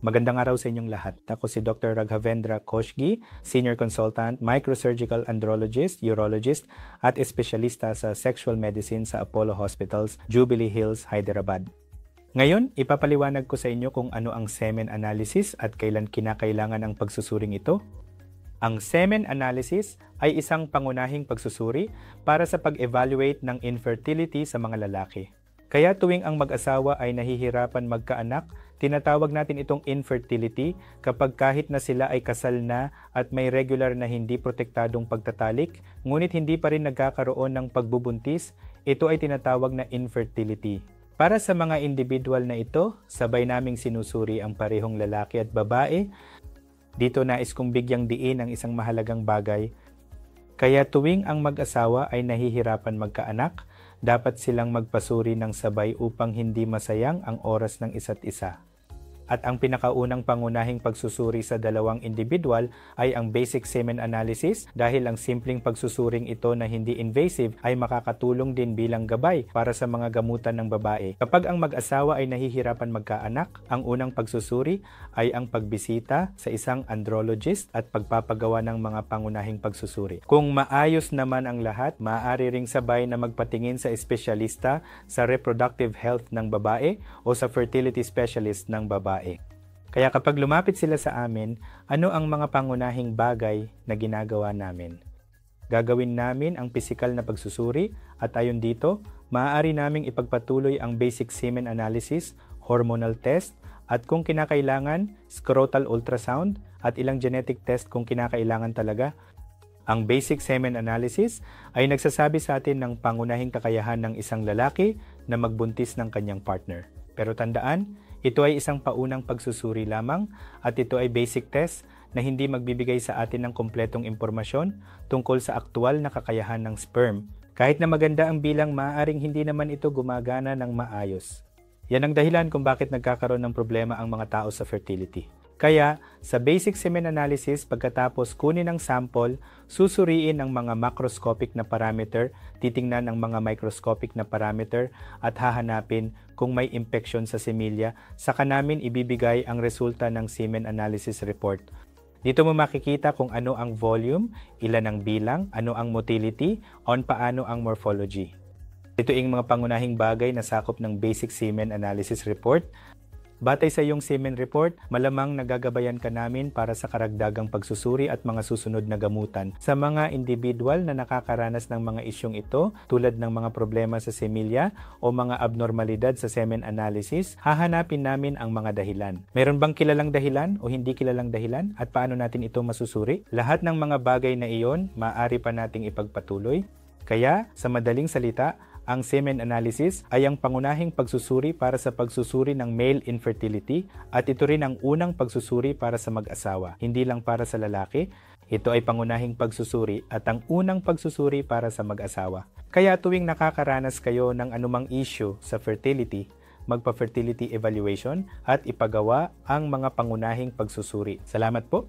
Magandang araw sa inyong lahat. Ako si Dr. Raghavendra Koshgi, Senior Consultant, Microsurgical Andrologist, Urologist, at espesyalista sa Sexual Medicine sa Apollo Hospitals, Jubilee Hills, Hyderabad. Ngayon, ipapaliwanag ko sa inyo kung ano ang semen analysis at kailan kinakailangan ang pagsusuring ito. Ang semen analysis ay isang pangunahing pagsusuri para sa pag-evaluate ng infertility sa mga lalaki. Kaya tuwing ang mag-asawa ay nahihirapan magkaanak, tinatawag natin itong infertility kapag kahit na sila ay kasal na at may regular na hindi protektadong pagtatalik, ngunit hindi pa rin nagkakaroon ng pagbubuntis, ito ay tinatawag na infertility. Para sa mga individual na ito, sabay naming sinusuri ang parehong lalaki at babae. Dito nais kong bigyang diin ang isang mahalagang bagay. Kaya tuwing ang mag-asawa ay nahihirapan magkaanak, dapat silang magpasuri ng sabay upang hindi masayang ang oras ng isa't isa. At ang pinakaunang pangunahing pagsusuri sa dalawang individual ay ang basic semen analysis dahil ang simpleng pagsusuring ito na hindi invasive ay makakatulong din bilang gabay para sa mga gamutan ng babae. Kapag ang mag-asawa ay nahihirapan magkaanak, ang unang pagsusuri ay ang pagbisita sa isang andrologist at pagpapagawa ng mga pangunahing pagsusuri. Kung maayos naman ang lahat, maaari ring sabay na magpatingin sa espesyalista sa reproductive health ng babae o sa fertility specialist ng babae. Kaya kapag lumapit sila sa amin, ano ang mga pangunahing bagay na ginagawa namin? Gagawin namin ang pisikal na pagsusuri at ayon dito, maaari naming ipagpatuloy ang basic semen analysis, hormonal test, at kung kinakailangan, scrotal ultrasound at ilang genetic test kung kinakailangan talaga. Ang basic semen analysis ay nagsasabi sa atin ng pangunahing kakayahan ng isang lalaki na magbuntis ng kanyang partner. Pero tandaan, ito ay isang paunang pagsusuri lamang at ito ay basic test na hindi magbibigay sa atin ng kumpletong impormasyon tungkol sa aktual na kakayahan ng sperm. Kahit na maganda ang bilang, maaaring hindi naman ito gumagana ng maayos. Yan ang dahilan kung bakit nagkakaroon ng problema ang mga tao sa fertility. Kaya, sa basic semen analysis, pagkatapos kunin ang sample, susuriin ang mga macroscopic na parameter, titingnan ang mga microscopic na parameter, at hahanapin kung may infection sa semilya, saka namin ibibigay ang resulta ng semen analysis report. Dito mo makikita kung ano ang volume, ilan ang bilang, ano ang motility, on paano ang morphology. Ito ang mga pangunahing bagay na sakop ng basic semen analysis report. Batay sa iyong semen report, malamang nagagabayan ka namin para sa karagdagang pagsusuri at mga susunod na gamutan. Sa mga individual na nakakaranas ng mga isyong ito, tulad ng mga problema sa semilya o mga abnormalidad sa semen analysis, hahanapin namin ang mga dahilan. Meron bang kilalang dahilan o hindi kilalang dahilan at paano natin ito masusuri? Lahat ng mga bagay na iyon, maaari pa nating ipagpatuloy. Kaya, sa madaling salita, ang semen analysis ay ang pangunahing pagsusuri para sa pagsusuri ng male infertility at ito rin ang unang pagsusuri para sa mag-asawa, hindi lang para sa lalaki. Ito ay pangunahing pagsusuri at ang unang pagsusuri para sa mag-asawa. Kaya tuwing nakakaranas kayo ng anumang issue sa fertility, magpa-fertility evaluation at ipagawa ang mga pangunahing pagsusuri. Salamat po!